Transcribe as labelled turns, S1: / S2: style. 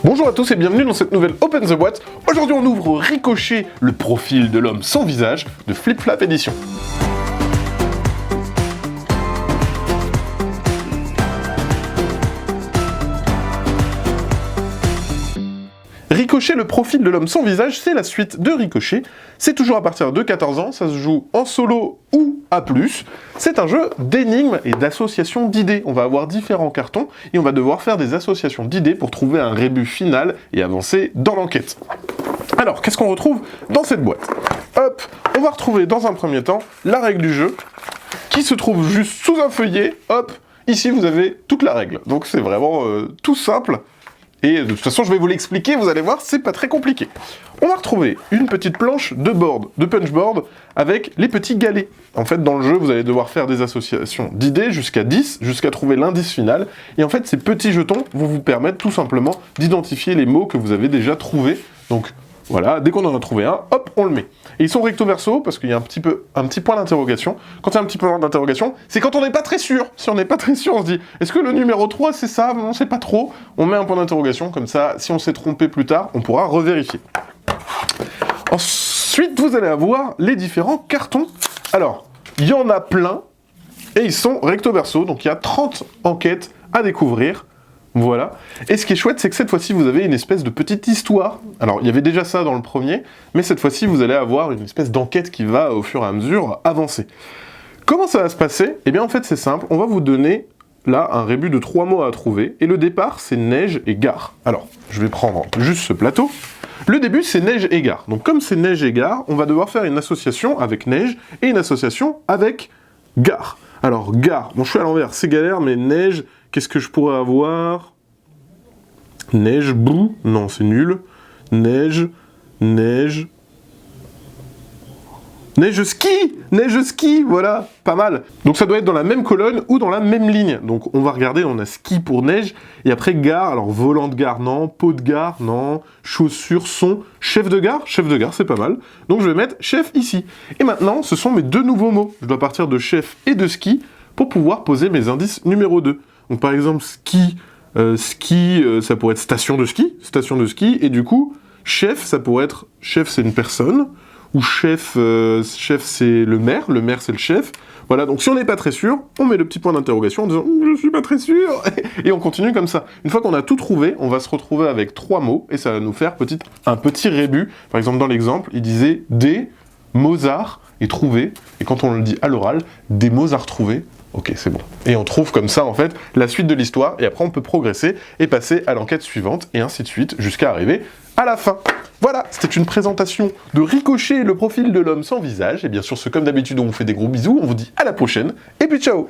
S1: Bonjour à tous et bienvenue dans cette nouvelle Open the Boîte. Aujourd'hui on ouvre Ricochet, le profil de l'homme sans visage de Flip Flap Édition. Ricochet, le profil de l'homme sans visage, c'est la suite de Ricochet. C'est toujours à partir de 14 ans, ça se joue en solo ou à plus. C'est un jeu d'énigmes et d'associations d'idées. On va avoir différents cartons et on va devoir faire des associations d'idées pour trouver un rébut final et avancer dans l'enquête. Alors, qu'est-ce qu'on retrouve dans cette boîte? Hop, on va retrouver dans un premier temps la règle du jeu, qui se trouve juste sous un feuillet. Hop, ici vous avez toute la règle. Donc c'est vraiment tout simple. Et de toute façon, je vais vous l'expliquer, vous allez voir, c'est pas très compliqué. On va retrouver une petite planche de board, de punchboard, avec les petits galets. En fait, dans le jeu, vous allez devoir faire des associations d'idées jusqu'à 10, jusqu'à trouver l'indice final. Et en fait, ces petits jetons vont vous permettre tout simplement d'identifier les mots que vous avez déjà trouvés. Donc, voilà, dès qu'on en a trouvé un, hop, on le met. Et ils sont recto verso, parce qu'il y a un petit point d'interrogation. Quand il y a un petit point d'interrogation, c'est quand on n'est pas très sûr. Si on n'est pas très sûr, on se dit, est-ce que le numéro 3, c'est ça? On ne sait pas trop. On met un point d'interrogation, comme ça, si on s'est trompé plus tard, on pourra revérifier. Ensuite, vous allez avoir les différents cartons. Alors, il y en a plein, et ils sont recto verso, donc il y a 30 enquêtes à découvrir. Voilà. Et ce qui est chouette, c'est que cette fois-ci, vous avez une espèce de petite histoire. Alors, il y avait déjà ça dans le premier, mais cette fois-ci, vous allez avoir une espèce d'enquête qui va, au fur et à mesure, avancer. Comment ça va se passer? Eh bien, en fait, c'est simple. On va vous donner, là, un rébut de 3 mots à trouver. Et le départ, c'est neige et gare. Alors, je vais prendre juste ce plateau. Le début, c'est neige et gare. Donc, comme c'est neige et gare, on va devoir faire une association avec neige et une association avec gare. Alors, gare. Bon, je suis à l'envers, c'est galère, mais neige... Qu'est-ce que je pourrais avoir? Neige, boue. Non, c'est nul. Neige, neige. Neige ski! Neige ski, voilà, pas mal. Donc ça doit être dans la même colonne ou dans la même ligne. Donc on va regarder, on a ski pour neige, et après gare, alors volant de gare, non, pot de gare, non, chaussures, son, chef de gare, c'est pas mal. Donc je vais mettre chef ici. Et maintenant, ce sont mes deux nouveaux mots. Je dois partir de chef et de ski pour pouvoir poser mes indices numéro 2. Donc par exemple, ski, ça pourrait être station de ski, et du coup, chef, ça pourrait être, chef c'est une personne, ou chef c'est le maire c'est le chef. Voilà, donc si on n'est pas très sûr, on met le petit point d'interrogation en disant « je suis pas très sûr » et on continue comme ça. Une fois qu'on a tout trouvé, on va se retrouver avec 3 mots, et ça va nous faire un petit rébut. Par exemple, dans l'exemple, il disait « des Mozart et trouvé », et quand on le dit à l'oral, « des Mozart trouvés », ok, c'est bon. Et on trouve comme ça, en fait, la suite de l'histoire, et après on peut progresser et passer à l'enquête suivante, et ainsi de suite, jusqu'à arriver à la fin. Voilà, c'était une présentation de Ricochet, le profil de l'homme sans visage, et bien sûr, comme d'habitude, on vous fait des gros bisous, on vous dit à la prochaine, et puis ciao!